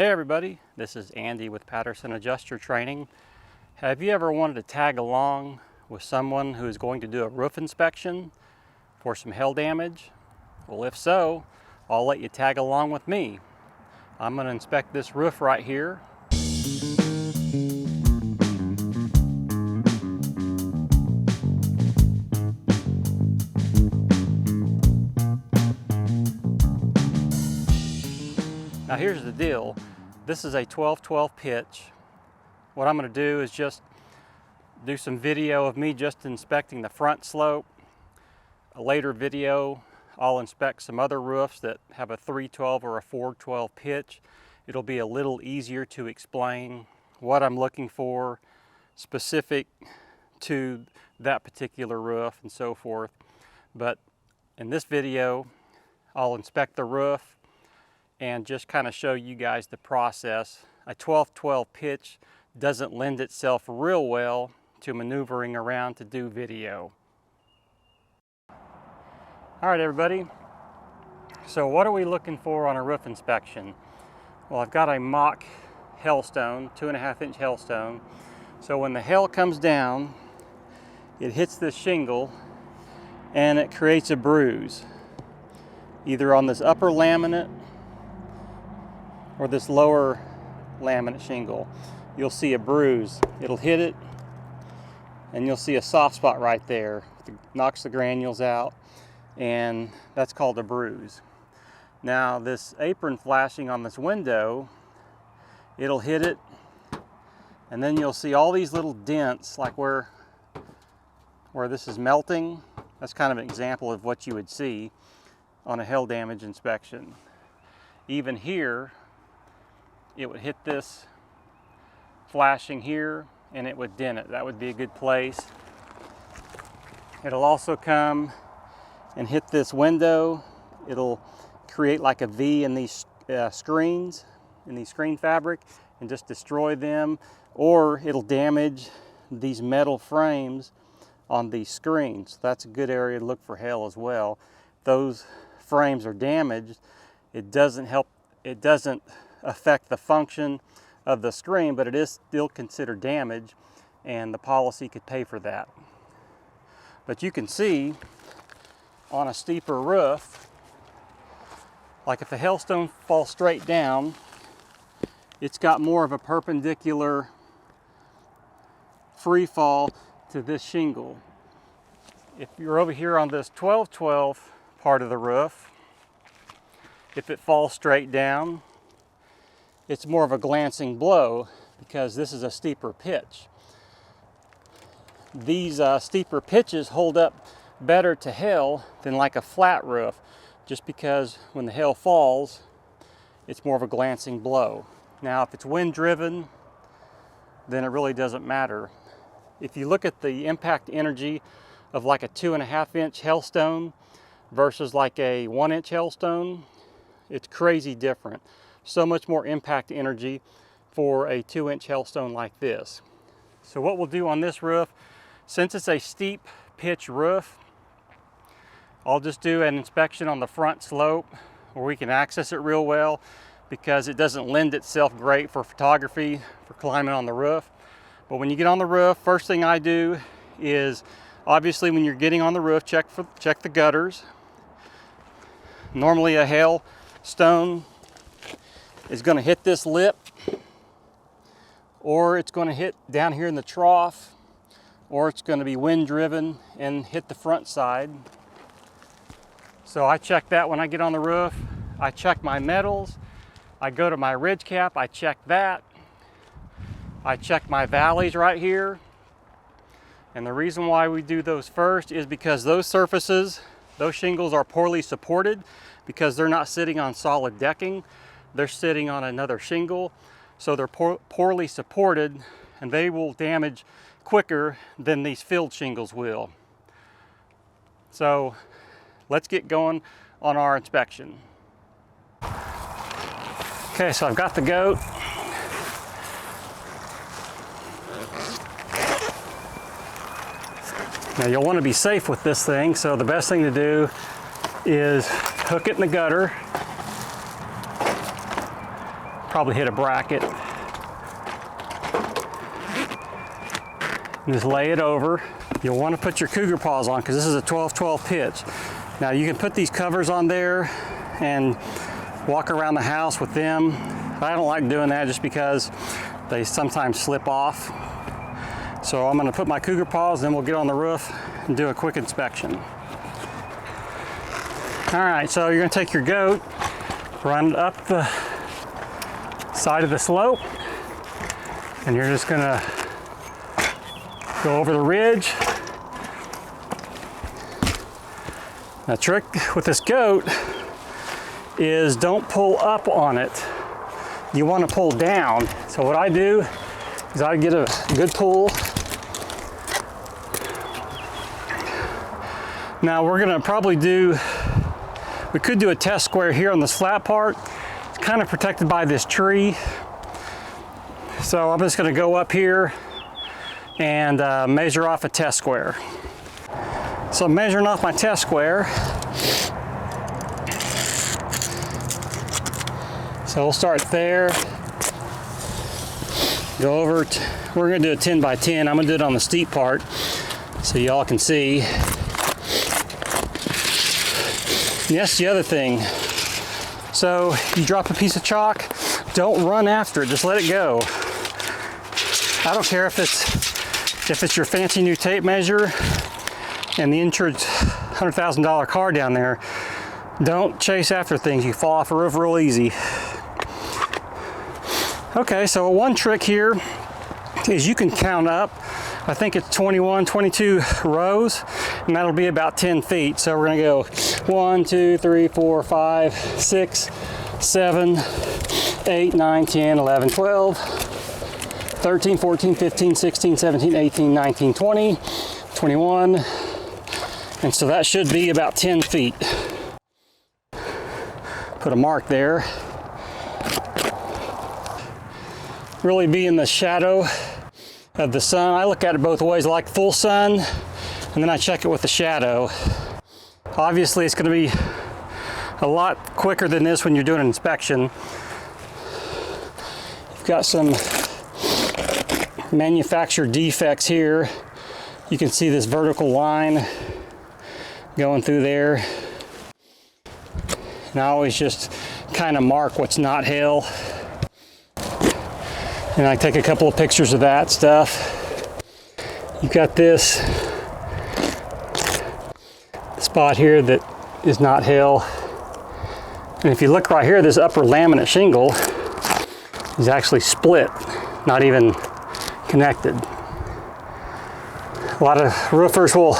Hey everybody, this is Andy with Patterson Adjuster Training. Have you ever wanted to tag along with someone who is going to do a roof inspection for some hail damage? Well, if so, I'll let you tag along with me. I'm going to inspect this roof right here. Now here's the deal. This is a 12-12 pitch. What I'm going to do is just do some video of me just inspecting the front slope. A later video, I'll inspect some other roofs that have a 3-12 or a 4-12 pitch. It'll be a little easier to explain what I'm looking for specific to that particular roof and so forth. But in this video, I'll inspect the roof and just kind of show you guys the process. A 12-12 pitch doesn't lend itself real well to maneuvering around to do video. All right, everybody. So what are we looking for on a roof inspection? Well, I've got a mock hailstone, 2.5-inch hailstone. So when the hail comes down, it hits this shingle and it creates a bruise, either on this upper laminate or this lower laminate shingle. You'll see a bruise. It'll hit it and you'll see a soft spot right there. It knocks the granules out, and that's called a bruise. Now this apron flashing on this window, it'll hit it and then you'll see all these little dents, like where this is melting. That's kind of an example of what you would see on a hail damage inspection. Even here, it would hit this flashing here and it would dent it. That would be a good place. It'll also come and hit this window. It'll create like a V in these screens, in the screen fabric, and just destroy them, or it'll damage these metal frames on these screens. That's a good area to look for hail as well. If those frames are damaged, it doesn't affect the function of the screen, but it is still considered damage, and the policy could pay for that. But you can see on a steeper roof, like if the hailstone falls straight down, it's got more of a perpendicular free fall to this shingle. If you're over here on this 12-12 part of the roof, if it falls straight down, it's more of a glancing blow because this is a steeper pitch. These steeper pitches hold up better to hail than like a flat roof, just because when the hail falls, it's more of a glancing blow. Now, if it's wind driven, then it really doesn't matter. If you look at the impact energy of like a 2.5-inch hailstone versus like a 1-inch hailstone, it's crazy different. So much more impact energy for a 2-inch hailstone like this. So what we'll do on this roof, since it's a steep pitch roof, I'll just do an inspection on the front slope where we can access it real well, because it doesn't lend itself great for photography, for climbing on the roof. But when you get on the roof, first thing I do is, obviously when you're getting on the roof, check the gutters. Normally a hailstone is going to hit this lip, or it's going to hit down here in the trough, or it's going to be wind driven and hit the front side. So I check that when I get on the roof. I check my metals. I go to my ridge cap, I check that. I check my valleys right here. And the reason why we do those first is because those surfaces, those shingles are poorly supported because they're not sitting on solid decking. They're sitting on another shingle. So they're poorly supported, and they will damage quicker than these filled shingles will. So let's get going on our inspection. Okay, so I've got the goat. Now you'll want to be safe with this thing, so the best thing to do is hook it in the gutter, probably hit a bracket. And just lay it over. You'll want to put your cougar paws on because this is a 12-12 pitch. Now you can put these covers on there and walk around the house with them. I don't like doing that just because they sometimes slip off. So I'm going to put my cougar paws, then we'll get on the roof and do a quick inspection. All right, so you're going to take your goat, run it up the side of the slope, and you're just going to go over the ridge. The trick with this goat is don't pull up on it. You want to pull down. So what I do is I get a good pull. Now we're gonna probably we could do a test square here on this flat part. It's kind of protected by this tree. So I'm just gonna go up here and measure off a test square. So I'm measuring off my test square. So we'll start there, go over, we're gonna do a 10 by 10. I'm gonna do it on the steep part so y'all can see. And that's the other thing. So you drop a piece of chalk, don't run after it, just let it go. I don't care if it's your fancy new tape measure and the insured $100,000 car down there. Don't chase after things, you fall off a roof real easy. Okay, so one trick here is you can count up. I think it's 21, 22 rows, and that'll be about 10 feet. So we're gonna go 1, 2, 3, 4, 5, 6, 7, 8, 9, 10, 11, 12, 13, 14, 15, 16, 17, 18, 19, 20, 21. And so that should be about 10 feet. Put a mark there. Really be in the shadow of the sun. I look at it both ways. I like full sun, and then I check it with the shadow. Obviously, it's going to be a lot quicker than this when you're doing an inspection. You've got some manufacturer defects here. You can see this vertical line going through there. And I always just kind of mark what's not hail. And I take a couple of pictures of that stuff. You've got this spot here that is not hail. And if you look right here, this upper laminate shingle is actually split, not even connected. A lot of roofers will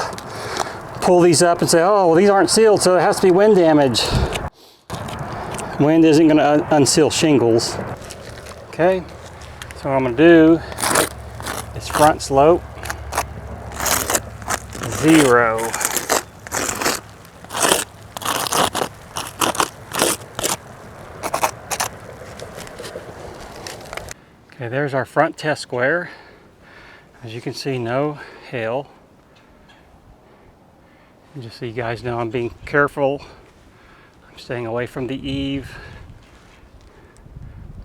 pull these up and say, oh, well, these aren't sealed, so it has to be wind damage. Wind isn't going to unseal shingles. Okay. So what I'm going to do is front slope 0. Okay, there's our front test square. As you can see, no hail. And just so you guys know, I'm being careful. I'm staying away from the eave.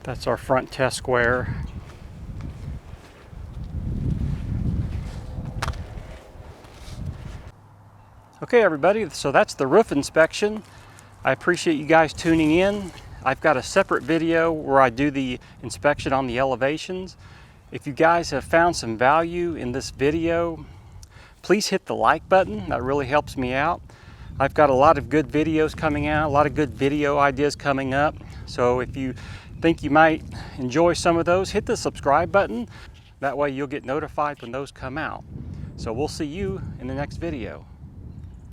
That's our front test square. Okay everybody, so that's the roof inspection. I appreciate you guys tuning in. I've got a separate video where I do the inspection on the elevations. If you guys have found some value in this video, please hit the like button. That really helps me out. I've got a lot of good videos coming out, a lot of good video ideas coming up. So if you think you might enjoy some of those, hit the subscribe button. That way you'll get notified when those come out. So we'll see you in the next video.